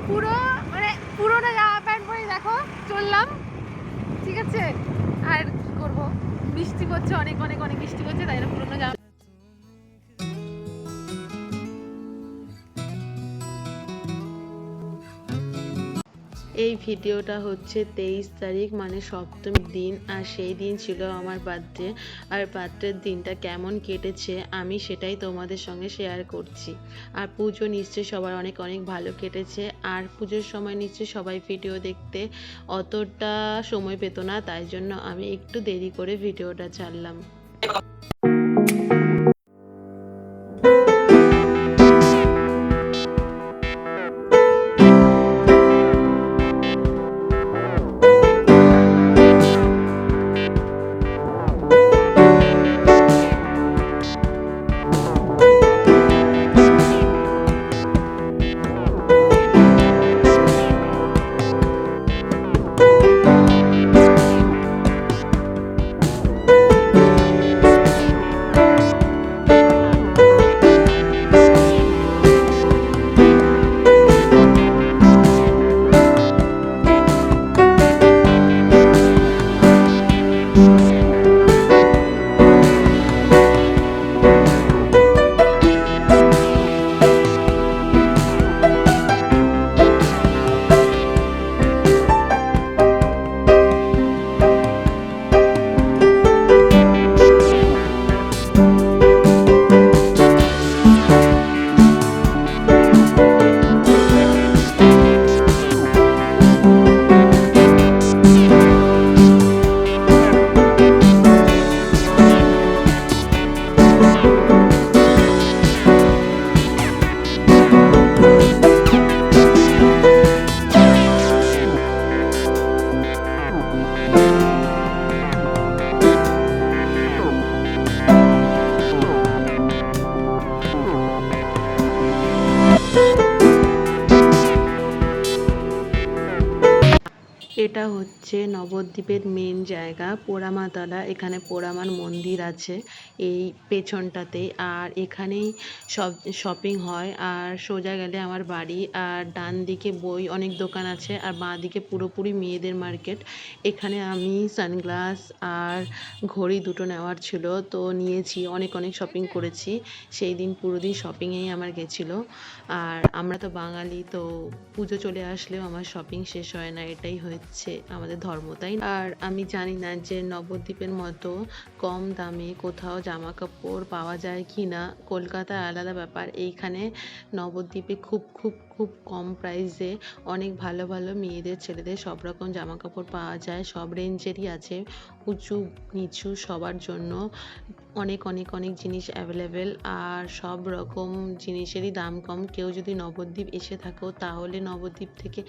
পুরো মানে পুরোটা জামা প্যান্ট পরে দেখো চললাম, ঠিক আছে। আর কি করবো, বৃষ্টি পড়ছে, অনেক অনেক অনেক বৃষ্টি পড়ছে, তাই না পুরোনো জামা। এই ভিডিওটা হচ্ছে 23 তারিখ, মানে সপ্তমী দিন, আর সেই দিন ছিল আমার বার্থডে। আর বার্থডের দিনটা কেমন কেটেছে আমি সেটাই তোমাদের সঙ্গে শেয়ার করছি। আর পুজো নিশ্চয়ই সবার অনেক অনেক ভালো কেটেছে। আর পুজোর সময় নিশ্চয়ই সবাই ভিডিও দেখতে অতটা সময় পেত না, তাই জন্য আমি একটু দেরি করে ভিডিওটা ছাড়লাম। এটা হচ্ছে নবদ্বীপের মেন জায়গা পোড়ামাতলা। এখানে পোড়ামার মন্দির আছে এই পেছনটাতেই, আর এখানেই সব শপিং হয়। আর সোজা গেলে আমার বাড়ি, আর ডান দিকে বই অনেক দোকান আছে, আর বাঁ দিকে পুরোপুরি মেয়েদের মার্কেট। এখানে আমি সানগ্লাস আর ঘড়ি দুটো নেওয়ার ছিল, তো নিয়েছি, অনেক অনেক শপিং করেছি। সেই দিন পুরো দিন শপিংয়েই আমার গেছিলো। আর আমরা তো বাঙালি, তো পুজো চলে আসলেও আমার শপিং শেষ হয় না, এটাই হচ্ছে আমাদের ধর্ম, তাই। আর আমি জানি না যে নবদ্বীপের মতো কম দামে কোথাও জামা কাপড় পাওয়া যায় কি না। কলকাতায় আলাদা ব্যাপার, এইখানে নবদ্বীপে খুব খুব খুব কম প্রাইসে অনেক ভালো ভালো মেয়েদের ছেলেদের সব রকম জামা কাপড় পাওয়া যায়, সব রেঞ্জেরই আছে, উঁচু নিচু সবার জন্য অনেক অনেক অনেক জিনিস অ্যাভেলেবেল। আর সব রকম জিনিসেরই দাম কম। কেউ যদি নবদ্বীপ এসে থাকো তাহলে নবদ্বীপ থেকে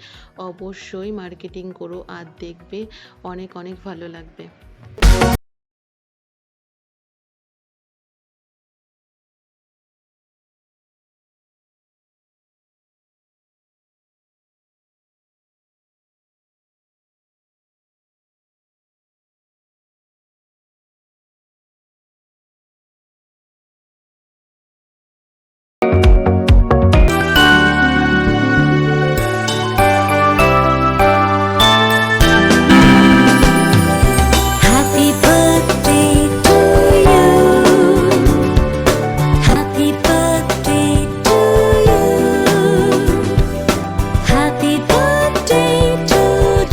অবশ্যই মার্কেটিং করো, আর দেখবে অনেক অনেক ভালো লাগবে। Happy birthday to you. Happy birthday to you. Happy birthday to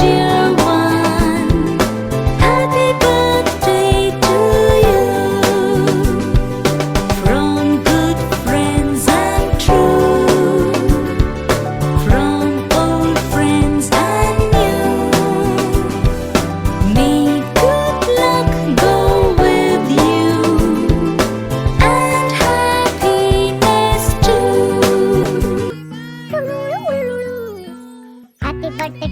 dear one. Happy birthday to you. From good friends and true. From old friends and new. May good luck go with you and happiness too. Happy birthday